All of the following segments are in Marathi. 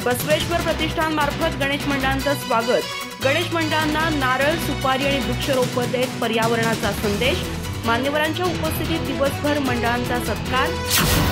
बसवेश्वर प्रतिष्ठान मार्फत गणेश मंडळांचं स्वागत। गणेश मंडळांना नारळ, सुपारी आणि वृक्षारोपण देत पर्यावरणाचा संदेश। मान्यवरांच्या उपस्थितीत दिवसभर मंडळांचा सत्कार।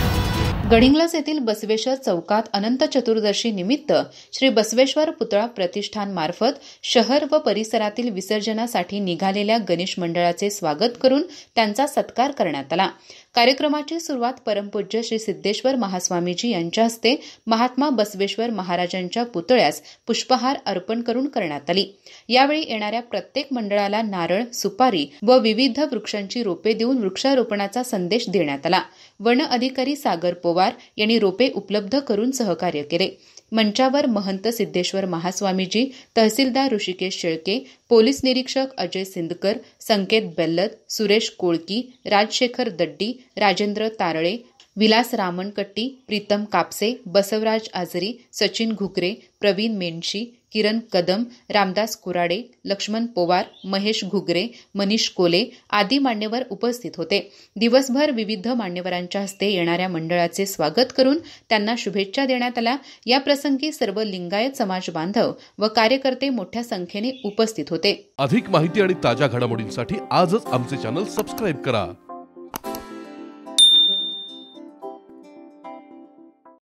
गडिंग्लज येथील बसवेश्वर चौकात अनंत चतुर्दशी निमित्त श्री बसवेश्वर पुतळा प्रतिष्ठान मार्फत शहर व परिसरातील विसर्जनासाठी निघालेल्या गणेश मंडळाचे स्वागत करून त्यांचा सत्कार करण्यात आला। कार्यक्रमाची सुरुवात परमपूज्य श्री सिद्धेश्वर महास्वामीजी यांच्या हस्ते महात्मा बसवेश्वर महाराजांच्या पुतळ्यास पुष्पहार अर्पण करून करण्यात आली। यावेळी येणाऱ्या प्रत्येक मंडळाला नारळ, सुपारी व विविध वृक्षांची रोपे देऊन वृक्षारोपणाचा संदेश देण्यात आला। वन अधिकारी सागर पवार यांनी रोपे उपलब्ध करून सहकार्य केले। मंचावर महंत सिद्धेश्वर महास्वामीजी, तहसीलदार ऋषिकेश शेळके, पोलीस निरीक्षक अजय सिंदकर, संकेत बेल्लद, सुरेश कोळकी, राजशेखर दड्डी, राजेंद्र तारळे, विलास रामणकट्टी, प्रीतम कापसे, बसवराज आजरी, सचिन घुगरे, प्रवीण मेनशी, किरण कदम, रामदास कुराडे, लक्ष्मण पवार, महेश घुगरे, मनीष कोले आदी मान्यवर उपस्थित होते। दिवसभर विविध मान्यवरांच्या हस्ते येणाऱ्या मंडळाचे स्वागत करून त्यांना शुभेच्छा देण्यात आल्या। या प्रसंगी सर्व लिंगायत समाज बांधव व कार्यकर्ते मोठ्या संख्येने उपस्थित होते। अधिक माहिती आणि ताज्या घडामोडींसाठी आजच आमचे चॅनल सबस्क्राइब करा।